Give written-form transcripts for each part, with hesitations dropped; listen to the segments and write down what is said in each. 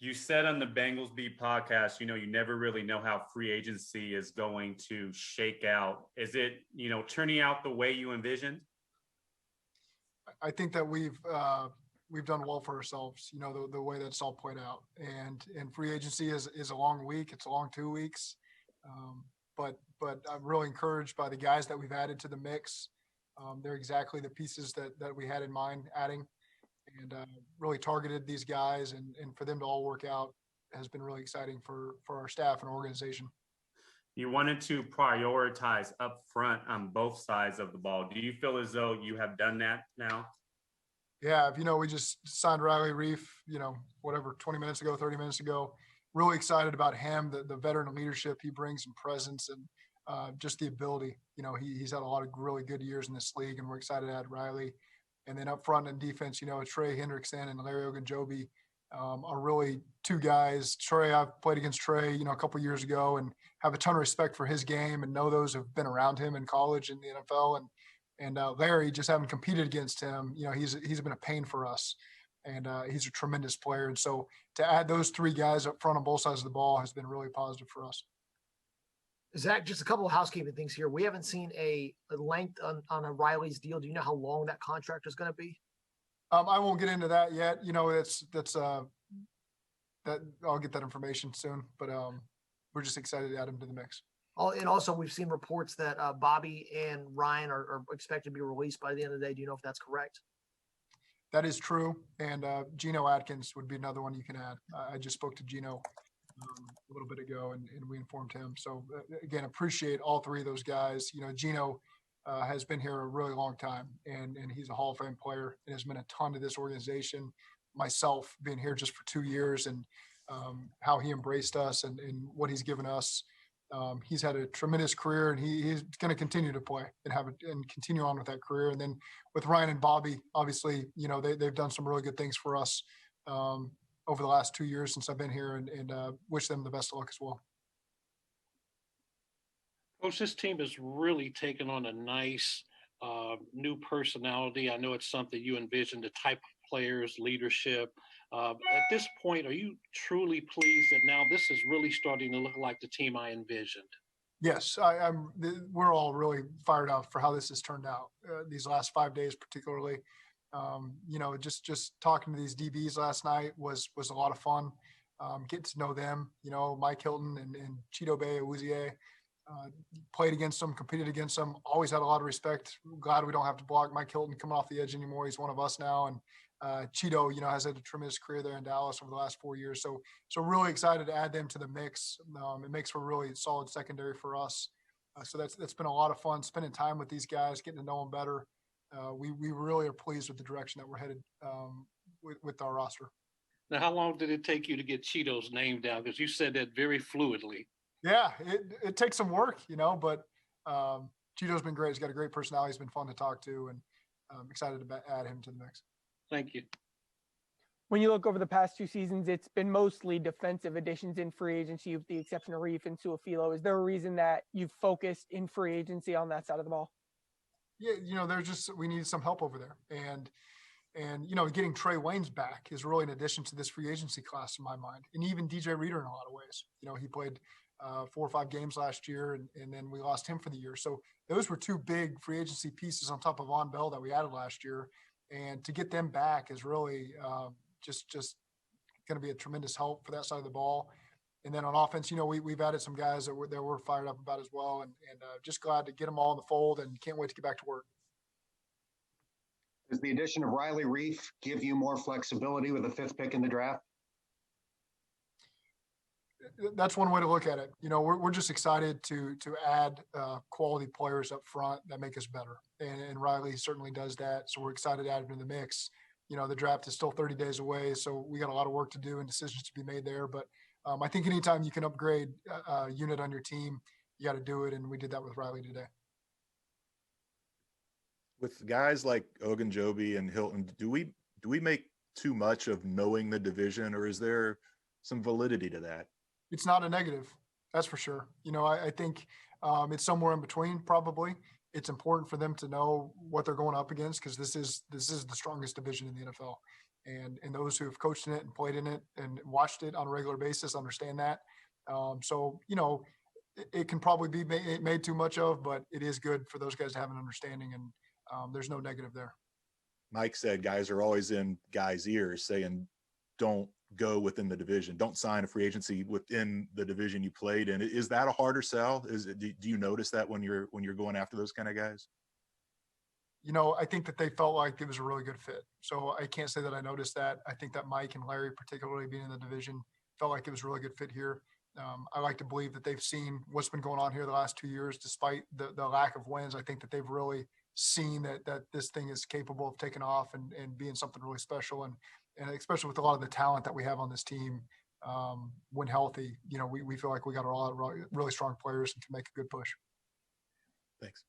You said on the Bengals Beat podcast, you never really know how free agency is going to shake out. Is it, turning out the way you envisioned? I think that we've done well for ourselves, the way that's all played out. And free agency is a long week. It's a long 2 weeks. Um, but I'm really encouraged by the guys that we've added to the mix. They're exactly the pieces that we had in mind adding, and really targeted these guys, and for them to all work out has been really exciting for our staff and organization. You wanted to prioritize up front on both sides of the ball. Do you feel as though you have done that now? Yeah, we just signed Riley Reef, 20 minutes ago, 30 minutes ago. Really excited about him, the veteran leadership he brings and presence, and just the ability. He's had a lot of really good years in this league, and we're excited to add Riley. And then up front in defense, Trey Hendrickson and Larry Ogunjobi are really two guys. Trey, I've played against Trey, a couple years ago, and have a ton of respect for his game, and know those who've been around him in college and the NFL. And Larry, just having competed against him, he's been a pain for us, and he's a tremendous player. And so to add those three guys up front on both sides of the ball has been really positive for us. Zach, just a couple of housekeeping things here. We haven't seen a length on a Riley's deal. Do you know how long that contract is going to be? I won't get into that yet. That I'll get that information soon, but we're just excited to add him to the mix. And also, we've seen reports that Bobby and Ryan are expected to be released by the end of the day. Do you know if that's correct? That is true. And Geno Atkins would be another one you can add. I just spoke to Geno a little bit ago, and we informed him. So, again, appreciate all three of those guys. Geno has been here a really long time, and he's a Hall of Fame player and has meant a ton to this organization. Myself being here just for 2 years, and how he embraced us and what he's given us. He's had a tremendous career, and he's going to continue to play and continue on with that career. And then with Ryan and Bobby, obviously, they've done some really good things for us over the last 2 years since I've been here, and wish them the best of luck as well. Coach, this team has really taken on a nice new personality. I know it's something you envisioned, the type of players, leadership. At this point, are you truly pleased that now this is really starting to look like the team I envisioned? Yes, we're all really fired up for how this has turned out these last 5 days, particularly. Just talking to these DBs last night was a lot of fun. Getting to know them, Mike Hilton and Cheeto Bay Awuzie, played against them, competed against them, always had a lot of respect. Glad we don't have to block Mike Hilton coming off the edge anymore. He's one of us now. And Cheeto, has had a tremendous career there in Dallas over the last 4 years. So really excited to add them to the mix. It makes for a really solid secondary for us. So that's been a lot of fun, spending time with these guys, getting to know them better. We really are pleased with the direction that we're headed with our roster. Now, how long did it take you to get Cheeto's name down? Because you said that very fluidly. Yeah, it takes some work, but Cheeto's been great. He's got a great personality. He's been fun to talk to, and I'm excited to add him to the mix. Thank you. When you look over the past 2 seasons, it's been mostly defensive additions in free agency, with the exception of Reef and Suafilo. Is there a reason that you've focused in free agency on that side of the ball? Yeah, we need some help over there. And getting Trey Waynes back is really an addition to this free agency class in my mind. And even DJ Reader in a lot of ways. He played 4 or 5 games last year, and then we lost him for the year. So those were 2 big free agency pieces on top of Von Bell that we added last year. And to get them back is really just going to be a tremendous help for that side of the ball. And then on offense, we've added some guys that we're fired up about as well, and just glad to get them all in the fold, and can't wait to get back to work. Does the addition of Riley Reef give you more flexibility with the 5th pick in the draft? That's one way to look at it. We're just excited to add quality players up front that make us better, and Riley certainly does that. So we're excited to add him to the mix. The draft is still 30 days away, so we got a lot of work to do and decisions to be made there. But I think anytime you can upgrade a unit on your team, you got to do it, and we did that with Riley today. With guys like Ogunjobi and Hilton, do we make too much of knowing the division, or is there some validity to that? It's not a negative, that's for sure. I think it's somewhere in between. Probably it's important for them to know what they're going up against, because this is the strongest division in the NFL. And those who have coached in it and played in it and watched it on a regular basis understand that. So, it can probably be made too much of, but it is good for those guys to have an understanding, and there's no negative there. Mike said guys are always in guys' ears saying, don't go within the division. Don't sign a free agency within the division you played in. Is that a harder sell? Do you notice that when you're going after those kind of guys? I think that they felt like it was a really good fit. So I can't say that I noticed that. I think that Mike and Larry, particularly being in the division, felt like it was a really good fit here. I like to believe that they've seen what's been going on here the last 2 years, despite the lack of wins. I think that they've really seen that this thing is capable of taking off and being something really special. And especially with a lot of the talent that we have on this team, when healthy, we feel like we got a lot of really strong players and can make a good push. Thanks.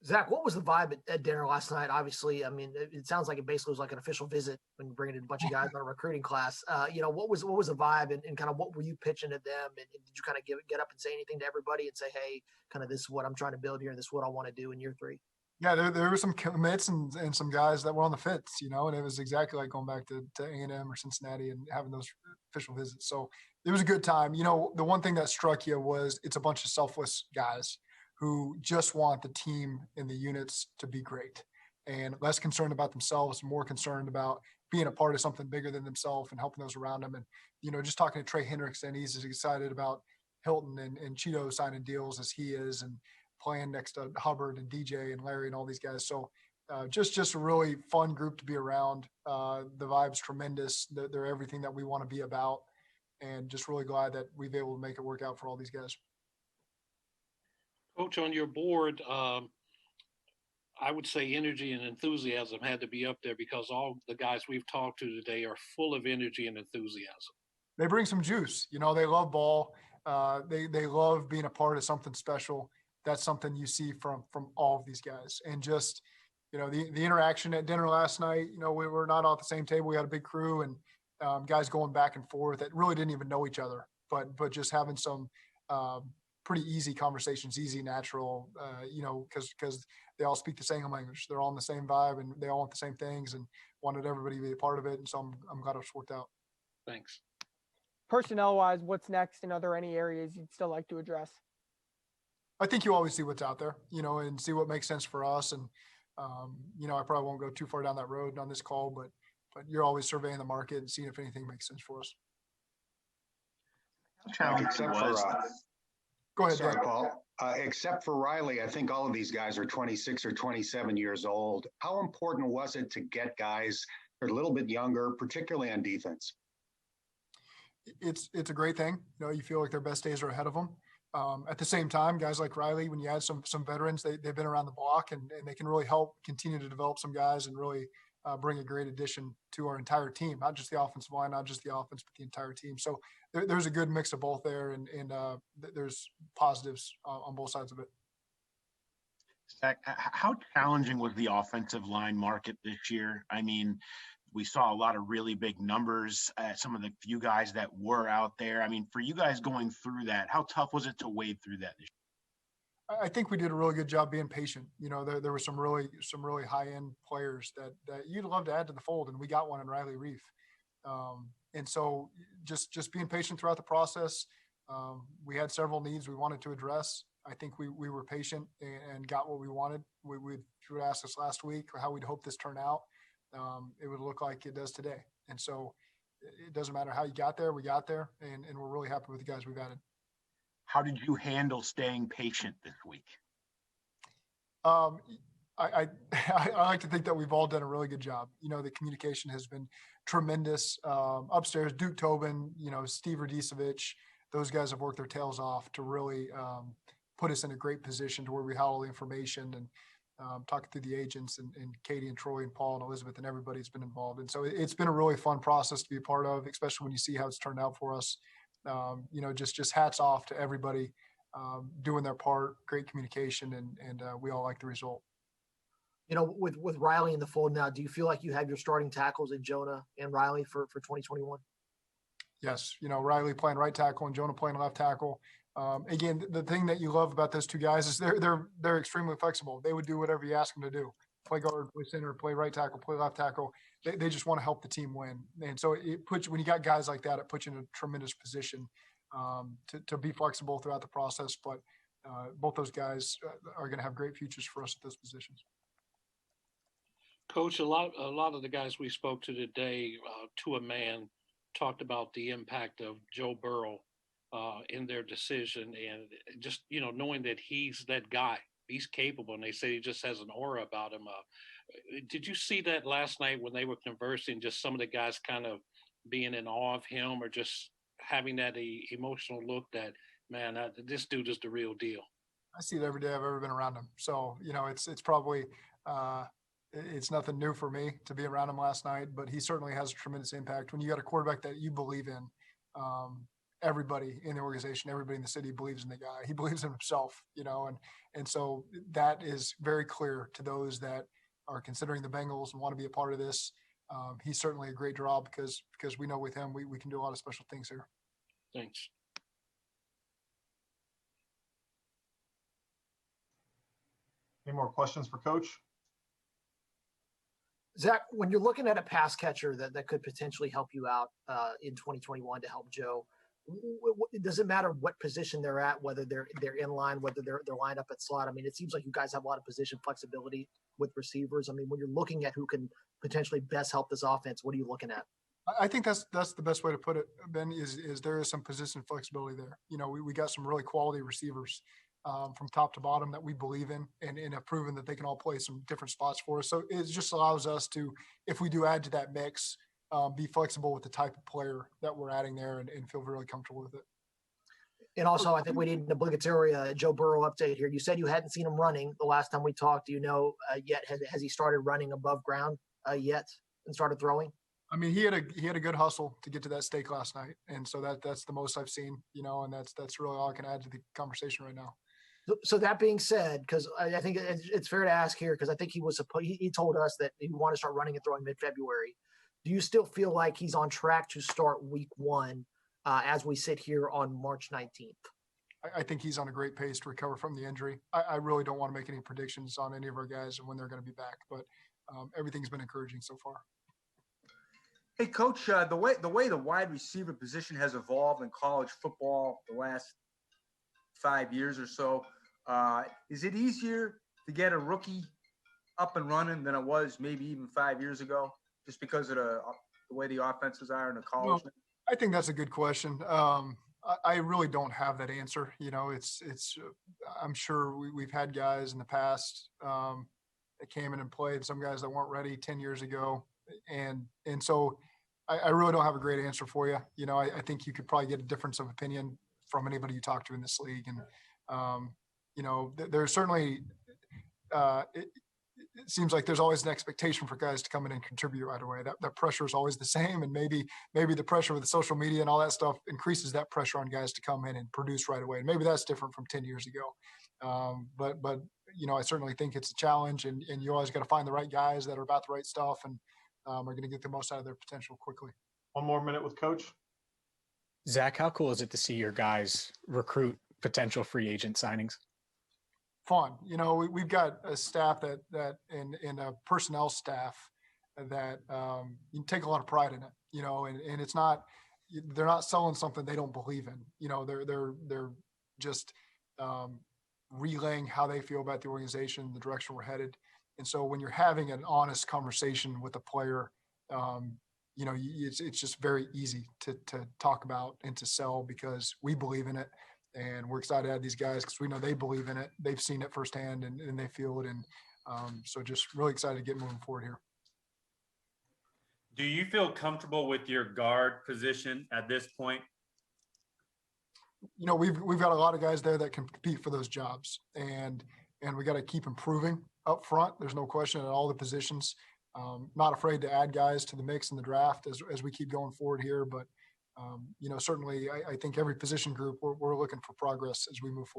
Zach, what was the vibe at dinner last night? Obviously, I mean, it sounds like it basically was like an official visit when you're bringing in a bunch of guys on a recruiting class. What was the vibe and kind of what were you pitching at them? And did you kind of get up and say anything to everybody and say, hey, kind of this is what I'm trying to build here and this is what I want to do in year 3? Yeah, there were some commits and some guys that were on the fence, and it was exactly like going back to A&M or Cincinnati and having those official visits. So it was a good time. The one thing that struck you was it's a bunch of selfless guys who just want the team and the units to be great and less concerned about themselves, more concerned about being a part of something bigger than themselves and helping those around them. And, just talking to Trey Hendrickson, he's as excited about Hilton and Cheeto signing deals as he is and playing next to Hubbard and DJ and Larry and all these guys. So just a really fun group to be around. The vibe's tremendous. They're everything that we want to be about, and just really glad that we've been able to make it work out for all these guys. Coach, on your board, I would say energy and enthusiasm had to be up there because all the guys we've talked to today are full of energy and enthusiasm. They bring some juice. They love ball. They love being a part of something special. That's something you see from all of these guys. And just, the interaction at dinner last night, we were not all at the same table. We had a big crew and guys going back and forth that really didn't even know each other, but just having some pretty easy conversations, easy, natural, because they all speak the same language. They're all in the same vibe and they all want the same things and wanted everybody to be a part of it. And so I'm glad it's worked out. Thanks. Personnel wise, what's next? And are there any areas you'd still like to address? I think you always see what's out there, and see what makes sense for us. And, I probably won't go too far down that road on this call, but you're always surveying the market and seeing if anything makes sense for us. Go ahead, sorry, Paul. Except for Riley, I think all of these guys are 26 or 27 years old. How important was it to get guys that are a little bit younger, particularly on defense? It's a great thing. You feel like their best days are ahead of them. At the same time, guys like Riley, when you add some veterans, they've been around the block and they can really help continue to develop some guys and really bring a great addition to our entire team, not just the offensive line, not just the offense, but the entire team. So there's a good mix of both there, and there's positives on both sides of it. Zach, how challenging was the offensive line market this year? I mean, we saw a lot of really big numbers at some of the few guys that were out there. I mean, for you guys going through that, how tough was it to wade through that this year? I think we did a really good job being patient. There were some really high-end players that you'd love to add to the fold, and we got one in Riley Reef. And so just being patient throughout the process. We had several needs we wanted to address. I think we were patient and got what we wanted. If you would ask us last week how we'd hope this turned out, it would look like it does today. And so it doesn't matter how you got there, we got there, and we're really happy with the guys we've added. How did you handle staying patient this week? I like to think that we've all done a really good job. The communication has been tremendous. Upstairs, Duke Tobin, Steve Radicevich, those guys have worked their tails off to really put us in a great position to where we have all the information and talking through the agents and Katie and Troy and Paul and Elizabeth and everybody's been involved. And so it's been a really fun process to be a part of, especially when you see how it's turned out for us. Just hats off to everybody doing their part, great communication, and we all like the result. With Riley in the fold now, do you feel like you have your starting tackles in Jonah and Riley for 2021? Yes. Riley playing right tackle and Jonah playing left tackle. Again, the thing that you love about those two guys is they're extremely flexible. They would do whatever you ask them to do. play guard, play center, play right tackle, play left tackle. They just want to help the team win. And so it puts, when you got guys like that, it puts you in a tremendous position to be flexible throughout the process. But both those guys are going to have great futures for us at those positions. Coach, a lot of the guys we spoke to today, to a man, talked about the impact of Joe Burrow in their decision, and just knowing that he's that guy, he's capable, and they say he just has an aura about him. Did you see that last night when they were conversing? Just some of the guys kind of being in awe of him, or just having that emotional look that, man, this dude is the real deal. I see it every day I've ever been around him. So it's probably. It's nothing new for me to be around him last night, but he certainly has a tremendous impact. When you got a quarterback that you believe in, everybody in the organization, everybody in the city believes in the guy. He believes in himself, and so that is very clear to those that are considering the Bengals and want to be a part of this. He's certainly a great draw because we know with him, we can do a lot of special things here. Thanks. Any more questions for Coach? Zac, when you're looking at a pass catcher that could potentially help you out in 2021 to help Joe, does it matter what position they're at, whether they're in line, whether they're lined up at slot? I mean, it seems like you guys have a lot of position flexibility with receivers. I mean, when you're looking at who can potentially best help this offense, what are you looking at? I think that's the best way to put it, Ben, is there is some position flexibility there. We got some really quality receivers from top to bottom that we believe in and have proven that they can all play some different spots for us. So it just allows us to, if we do add to that mix, be flexible with the type of player that we're adding there and feel really comfortable with it. And also, I think we need an obligatory Joe Burrow update here. You said you hadn't seen him running the last time we talked. Do you know yet? Has he started running above ground yet and started throwing? I mean, he had a good hustle to get to that stake last night, and so that's the most I've seen. And that's really all I can add to the conversation right now. So that being said, because I think it's fair to ask here, because I think he told us that he wanted to start running and throwing mid-February. Do you still feel like he's on track to start week 1 as we sit here on March 19th? I think he's on a great pace to recover from the injury. I really don't want to make any predictions on any of our guys and when they're going to be back, but everything's been encouraging so far. Hey, Coach, the way the wide receiver position has evolved in college football the last 5 years or so, is it easier to get a rookie up and running than it was maybe even 5 years ago, just because of the way the offenses are in the college? Well, I think that's a good question. I really don't have that answer. It's I'm sure we've had guys in the past that came in and played, some guys that weren't ready 10 years ago. And so I really don't have a great answer for you. I think you could probably get a difference of opinion from anybody you talk to in this league. And, there's certainly it seems like there's always an expectation for guys to come in and contribute right away. That pressure is always the same. And maybe the pressure with the social media and all that stuff increases that pressure on guys to come in and produce right away. And maybe that's different from 10 years ago. But I certainly think it's a challenge, and you always got to find the right guys that are about the right stuff and are going to get the most out of their potential quickly. One more minute with Coach. Zac, how cool is it to see your guys recruit potential free agent signings? Fun. We've got a staff that in a personnel staff that you take a lot of pride in it, and it's not, they're not selling something they don't believe in. They're just relaying how they feel about the organization, the direction we're headed. And so when you're having an honest conversation with a player, it's just very easy to talk about and to sell because we believe in it. And we're excited to have these guys because we know they believe in it. They've seen it firsthand and they feel it. And so just really excited to get moving forward here. Do you feel comfortable with your guard position at this point? We've got a lot of guys there that can compete for those jobs, and we got to keep improving up front. There's no question at all the positions. Not afraid to add guys to the mix in the draft as we keep going forward here, but certainly I think every position group we're looking for progress as we move forward.